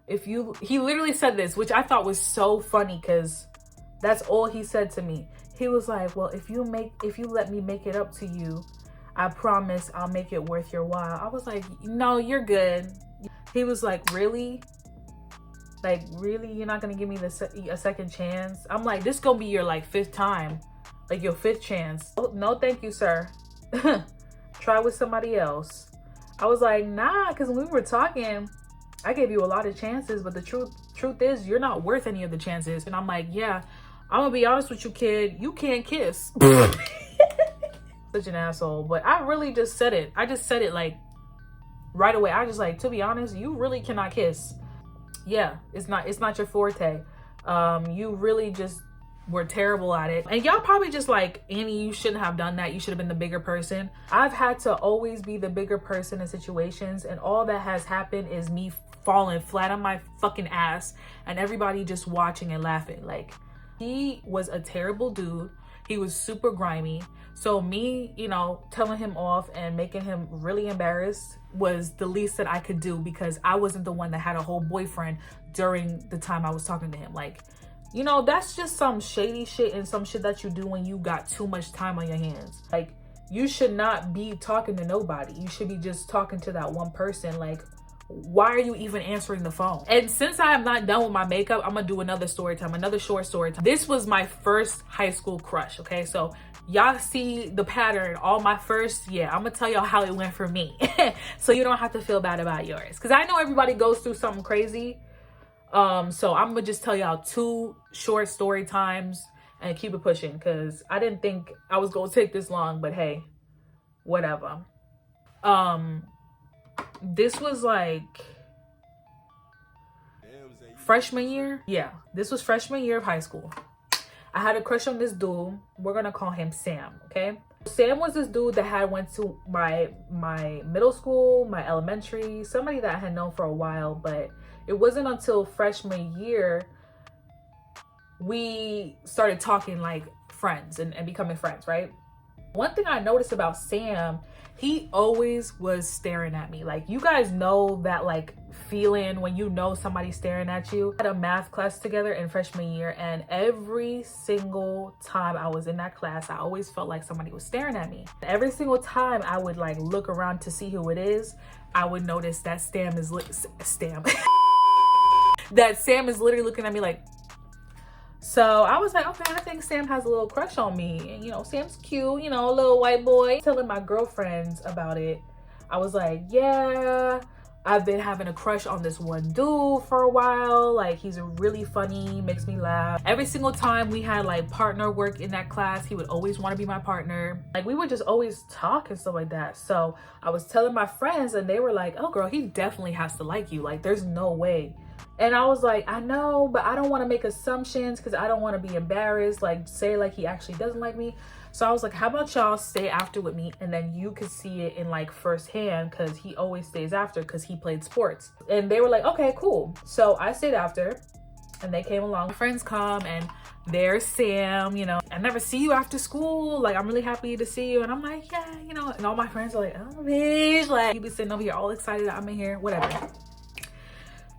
he literally said this, which I thought was so funny because that's all he said to me. He was like, well, if you let me make it up to you, I promise I'll make it worth your while. I was like, no, you're good. He was like, really? Like, really? You're not gonna give me a second chance? I'm like, this gonna be your like 5th time, like your 5th chance. Oh, no, thank you, sir. Try with somebody else. I was like, nah, because when we were talking, I gave you a lot of chances, but the truth is you're not worth any of the chances. And I'm like, yeah, I'm gonna be honest with you, kid. You can't kiss. Such an asshole. But I really just said it. I just said it like right away. I just like, to be honest, you really cannot kiss. Yeah, it's not your forte. You really just were terrible at it. And y'all probably just like, Annie, you shouldn't have done that. You should have been the bigger person. I've had to always be the bigger person in situations, and all that has happened is me falling flat on my fucking ass and everybody just watching and laughing. Like, he was a terrible dude. He was super grimy. So me, you know, telling him off and making him really embarrassed was the least that I could do, because I wasn't the one that had a whole boyfriend during the time I was talking to him. Like, you know, that's just some shady shit and some shit that you do when you got too much time on your hands. Like, you should not be talking to nobody. You should be just talking to that one person. Like, why are you even answering the phone? And since I am not done with my makeup, I'm gonna do another story time, another short story time. This was my first high school crush, okay? So y'all see the pattern, all my first, yeah, I'm gonna tell y'all how it went for me. So you don't have to feel bad about yours. Because I know everybody goes through something crazy. So I'm gonna just tell y'all 2 short story times and keep it pushing, because I didn't think I was gonna take this long, but hey, whatever. This was like freshman year. Yeah, this was freshman year of high school. I had a crush on this dude. We're gonna call him Sam, okay? Sam was this dude that had went to my middle school, my elementary, somebody that I had known for a while, but it wasn't until freshman year we started talking like friends and becoming friends, right? One thing I noticed about Sam, he always was staring at me. Like, you guys know that like feeling when you know somebody's staring at you. I had a math class together in freshman year, and every single time I was in that class, I always felt like somebody was staring at me. Every single time I would like look around to see who it is, I would notice that Sam is that Sam is literally looking at me like. So I was like, okay, I think Sam has a little crush on me. And, you know, Sam's cute, you know, a little white boy. Telling my girlfriends about it, I was like, yeah, I've been having a crush on this one dude for a while. Like, he's really funny, makes me laugh. Every single time we had like partner work in that class, he would always want to be my partner. Like, we would just always talk and stuff like that. So I was telling my friends, and they were like, oh girl, he definitely has to like you. Like, there's no way. And I was like, I know, but I don't want to make assumptions because I don't want to be embarrassed, like say like he actually doesn't like me. So I was like, how about y'all stay after with me, and then you could see it in like firsthand, because he always stays after because he played sports. And they were like, okay, cool. So I stayed after, and they came along. My friends come, and there's Sam, you know, I never see you after school. Like, I'm really happy to see you. And I'm like, yeah, you know, and all my friends are like, oh bitch, like you be sitting over here all excited that I'm in here, whatever.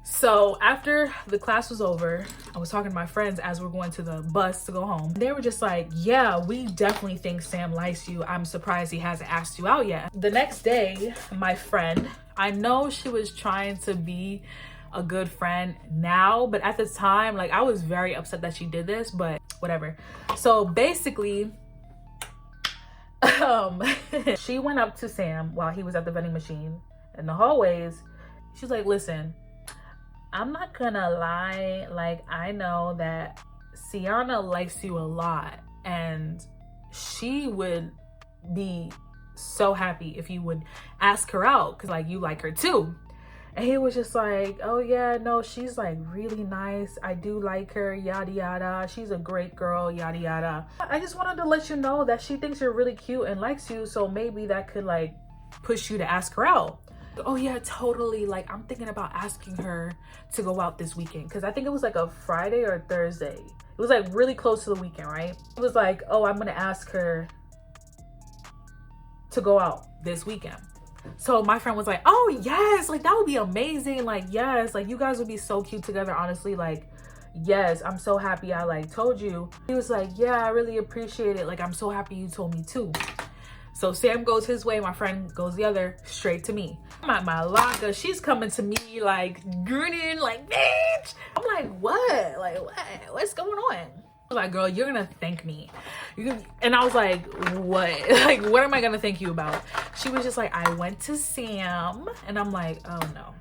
So after the class was over, I was talking to my friends as we're going to the bus to go home. They were just like, yeah, we definitely think Sam likes you. I'm surprised he hasn't asked you out yet. The next day, my friend, I know she was trying to be a good friend now, but at the time, like, I was very upset that she did this, but whatever. So basically, she went up to Sam while he was at the vending machine in the hallways. She's like, listen, I'm not gonna lie, like, I know that Ciana likes you a lot, and she would be so happy if you would ask her out, because like you like her too. And he was just like, oh yeah, no, she's like really nice, I do like her, yada yada, she's a great girl, yada yada. I just wanted to let you know that she thinks you're really cute and likes you, so maybe that could like push you to ask her out. Oh yeah, totally. Like, I'm thinking about asking her to go out this weekend, because I think it was like a Friday or Thursday. It was like really close to the weekend, right? It was like, oh, I'm gonna ask her to go out this weekend. So my friend was like, oh yes, like that would be amazing. Like, yes, like you guys would be so cute together, honestly. Like, yes, I'm so happy I like told you. He was like, yeah, I really appreciate it. Like, I'm so happy you told me too. So Sam goes his way, my friend goes the other, straight to me. I'm at my locker, she's coming to me like grinning, like, bitch. I'm like, what? Like, what? What's going on? Like, girl, you're gonna thank me. And I was like, what? Like, what am I gonna thank you about? She was just like, I went to Sam. And I'm like, oh no.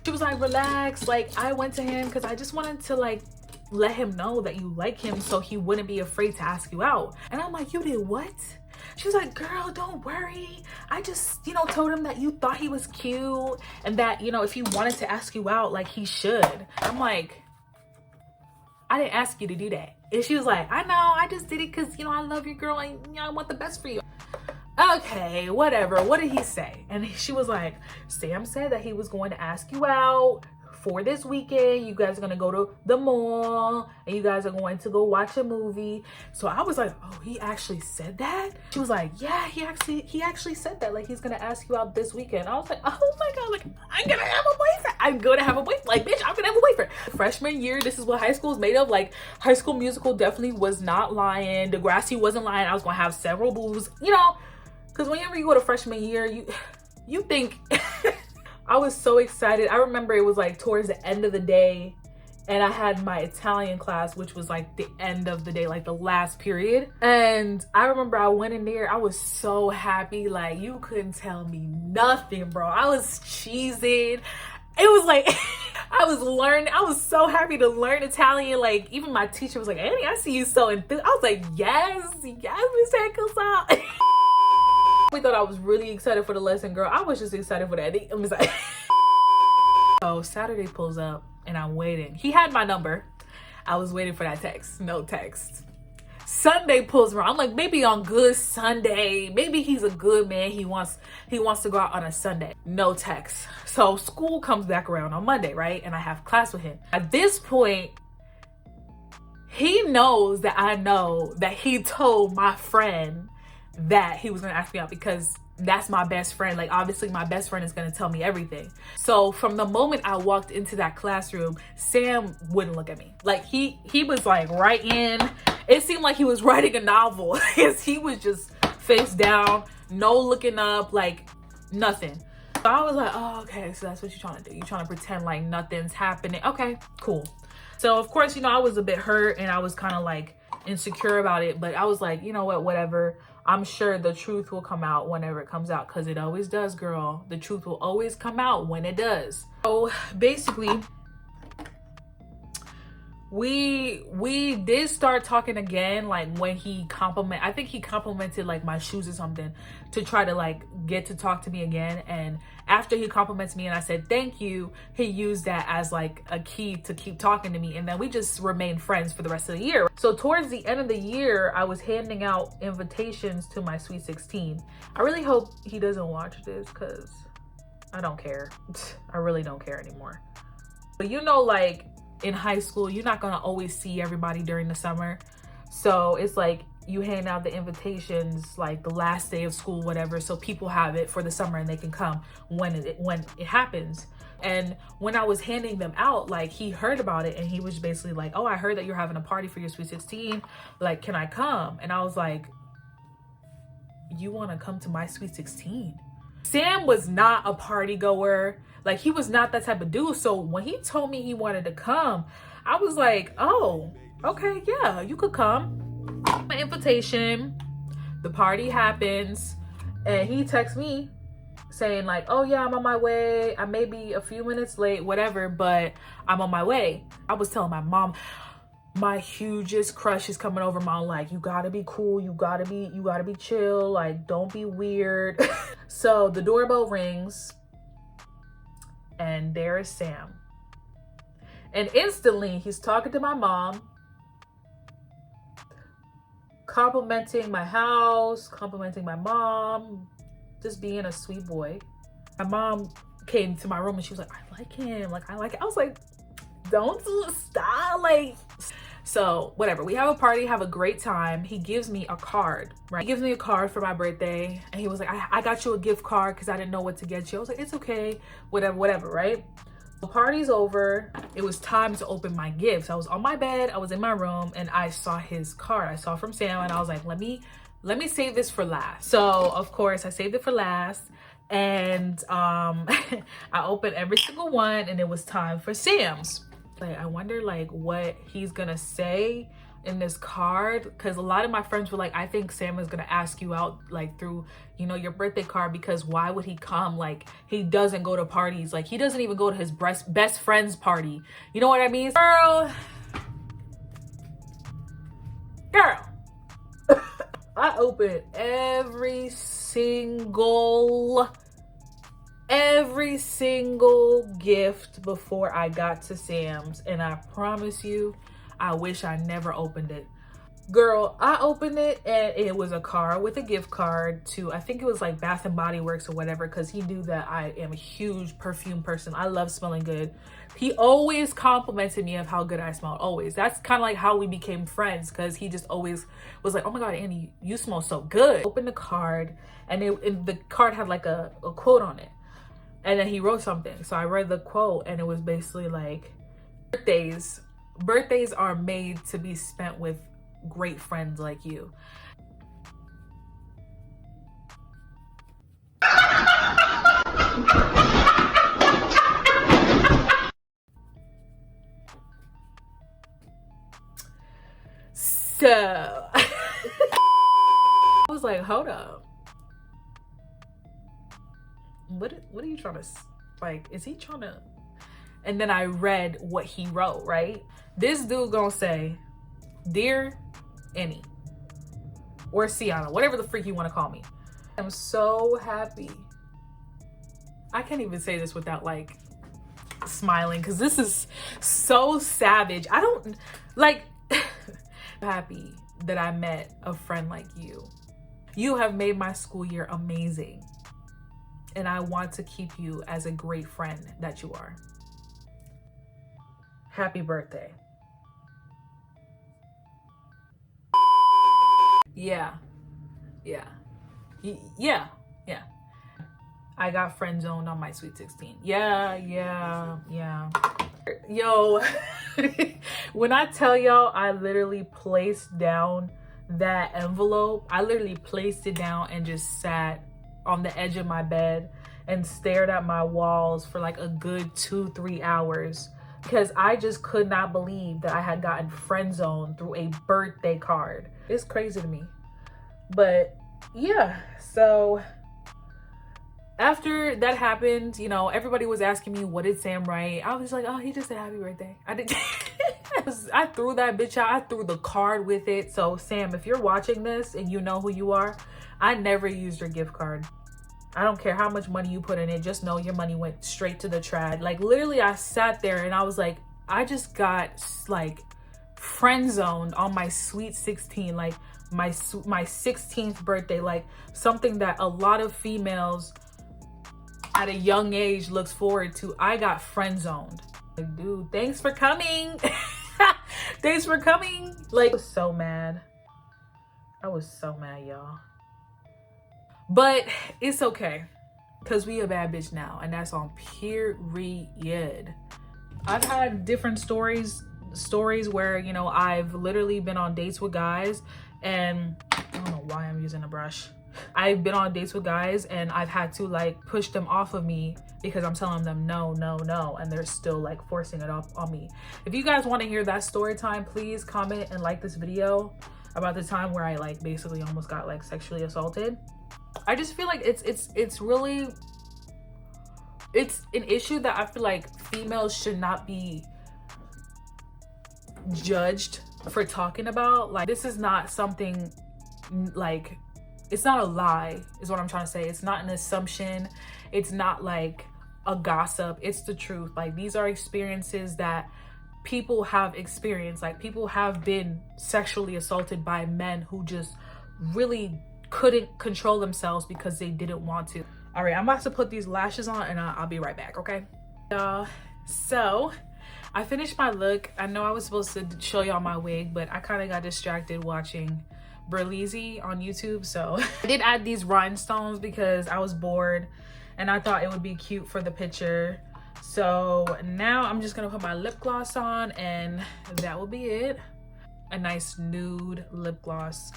She was like, relax. Like, I went to him because I just wanted to like let him know that you like him so he wouldn't be afraid to ask you out. And I'm like, you did what? She was like, girl, don't worry. I just, you know, told him that you thought he was cute and that, you know, if he wanted to ask you out, like he should. I'm like, I didn't ask you to do that. And she was like, I know, I just did it because, you know, I love you, girl, and you know, I want the best for you. Okay, whatever. What did he say? And she was like, Sam said that he was going to ask you out for this weekend. You guys are going to go to the mall and you guys are going to go watch a movie. So I was like, oh, he actually said that? She was like, yeah, he actually said that. Like, he's going to ask you out this weekend. I was like, oh my God, like, I'm going to have a boyfriend. I'm going to have a boyfriend. Like, bitch, I'm going to have a boyfriend. Freshman year, this is what high school is made of. Like, High School Musical definitely was not lying. Degrassi wasn't lying. I was going to have several boos, you know, because whenever you go to freshman year, you think... I was so excited. I remember it was like towards the end of the day and I had my Italian class, which was like the end of the day, like the last period. And I remember I went in there, I was so happy. Like, you couldn't tell me nothing, bro. I was cheesing. It was like, I was so happy to learn Italian. Like, even my teacher was like, Annie, I see you so enthused. I was like, yes, Miss Hankelson. We thought I was really excited for the lesson, girl. I was just excited for that. I was like, so Saturday pulls up and I'm waiting. He had my number. I was waiting for that text. No text. Sunday pulls around. I'm like, maybe on good Sunday. Maybe he's a good man. He wants to go out on a Sunday. No text. So school comes back around on Monday, right? And I have class with him. At this point, he knows that I know that he told my friend that he was gonna ask me out because that's my best friend. Like, obviously my best friend is gonna tell me everything. So from the moment I walked into that classroom, Sam wouldn't look at me. Like, he was like right in. It seemed like he was writing a novel. He was just face down, no looking up, like nothing. So I was like, oh, okay, so that's what you're trying to do. You're trying to pretend like nothing's happening. Okay, cool. So of course, you know, I was a bit hurt and I was kind of like insecure about it, but I was like, you know what, whatever. I'm sure the truth will come out whenever it comes out, because it always does, girl. The truth will always come out when it does. So basically, we did start talking again, like when I think he complimented like my shoes or something to try to like get to talk to me again. And after he compliments me and I said thank you, he used that as like a key to keep talking to me, and then we just remained friends for the rest of the year. So towards the end of the year, I was handing out invitations to my Sweet 16. I really hope he doesn't watch this because I don't care. I really don't care anymore. But you know, like in high school, you're not gonna always see everybody during the summer. So it's like you hand out the invitations like the last day of school, whatever, so people have it for the summer and they can come when it happens. And when I was handing them out, like he heard about it and he was basically like, oh, I heard that you're having a party for your Sweet 16. Like, can I come? And I was like, you want to come to my Sweet 16? Sam was not a party goer. Like, he was not that type of dude. So when he told me he wanted to come, I was like, oh, okay, yeah, you could come. My invitation, the party happens, and he texts me saying like, oh yeah, I'm on my way. I may be a few minutes late, whatever, but I'm on my way. I was telling my mom, my hugest crush is coming over. Mom, like, you gotta be cool. You gotta be chill. Like, don't be weird. So the doorbell rings and there is Sam. And instantly he's talking to my mom, complimenting my house, complimenting my mom, just being a sweet boy. My mom came to my room and she was like, I like him. Like, I like it. I was like, don't stop. Like, So whatever, we have a party, have a great time. He gives me a card, right? He gives me a card for my birthday, and he was like, I got you a gift card because I didn't know what to get you. I was like, it's okay, whatever, right? The party's over. It was time to open my gifts. I was on my bed, I was in my room, and I saw his card. I saw from Sam, and I was like, let me save this for last. So of course I saved it for last, and I opened every single one, and it was time for Sam's. Like, I wonder like what he's gonna say in this card, because a lot of my friends were like, I think Sam is gonna ask you out like through, you know, your birthday card, because why would he come? Like, he doesn't go to parties. Like, he doesn't even go to his best friend's party. You know what I mean? Girl. I opened every single gift before I got to Sam's, and I promise you, I wish I never opened it. Girl, I opened it, and it was a card with a gift card to, I think it was like Bath and Body Works or whatever, because he knew that I am a huge perfume person. I love smelling good. He always complimented me of how good I smelled, always. That's kind of like how we became friends, because he just always was like, oh my God, Annie, you smell so good. Opened the card, and the card had like a quote on it. And then he wrote something. So I read the quote, and it was basically like, birthdays are made to be spent with great friends like you. So I was like, hold up. What are you trying to, like, is he trying to? And then I read what he wrote, right? This dude gonna say, Dear Annie, or Ciana, whatever the freak you want to call me. I'm so happy. I can't even say this without like smiling, because this is so savage. I don't like happy that I met a friend like you. You have made my school year amazing, and I want to keep you as a great friend that you are. Happy birthday. Yeah. I got friend zoned on my sweet 16. Yeah. Yo, when I tell y'all, I literally placed down that envelope. I literally placed it down and just sat on the edge of my bed and stared at my walls for like a good 2-3 hours, because I just could not believe that I had gotten friend zoned through a birthday card. It's crazy to me. But yeah, so after that happened, you know, everybody was asking me, what did Sam write? I was like, oh, he just said happy birthday. I did. I threw that bitch out. I threw the card with it. So Sam, if you're watching this and you know who you are, I never used your gift card. I don't care how much money you put in it. Just know your money went straight to the trash. Like, literally, I sat there and I was like, I just got like friend zoned on my sweet 16, like my 16th birthday, like something that a lot of females at a young age looks forward to. I got friend zoned. Like, dude, thanks for coming. Thanks for coming. Like, I was so mad. I was so mad, y'all. But it's okay, because we a bad bitch now, and that's on period. I've had different stories where, you know, I've literally been on dates with guys, and I don't know why I'm using a brush. I've been on dates with guys, and I've had to like push them off of me because I'm telling them no, and they're still like forcing it off on me. If you guys want to hear that story time, please comment and like this video about the time where I like basically almost got like sexually assaulted. I just feel like it's really, it's an issue that I feel like females should not be judged for talking about. Like, this is not something like, it's not a lie is what I'm trying to say. It's not an assumption. It's not like a gossip. It's the truth. Like, these are experiences that people have experienced. Like, people have been sexually assaulted by men who just really couldn't control themselves because they didn't want to. All right, I'm about to put these lashes on, and I'll be right back, okay? So I finished my look. I know I was supposed to show y'all my wig, but I kind of got distracted watching Berleezy on YouTube. So I did add these rhinestones because I was bored and I thought it would be cute for the picture. So now I'm just gonna put my lip gloss on and that will be it. A nice nude lip gloss.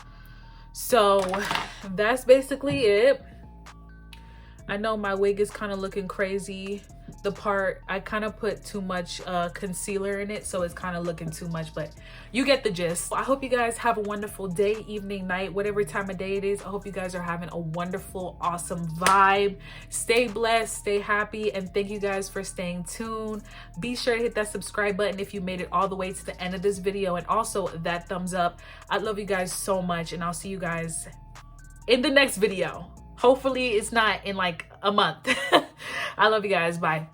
So that's basically it. I know my wig is kind of looking crazy. The part, I kind of put too much concealer in it, so it's kind of looking too much, but you get the gist. I hope you guys have a wonderful day, evening, night, whatever time of day it is. I hope you guys are having a wonderful, awesome vibe. Stay blessed, stay happy, and thank you guys for staying tuned. Be sure to hit that subscribe button if you made it all the way to the end of this video, and also that thumbs up. I love you guys so much, and I'll see you guys in the next video. Hopefully it's not in like a month. I love you guys. Bye.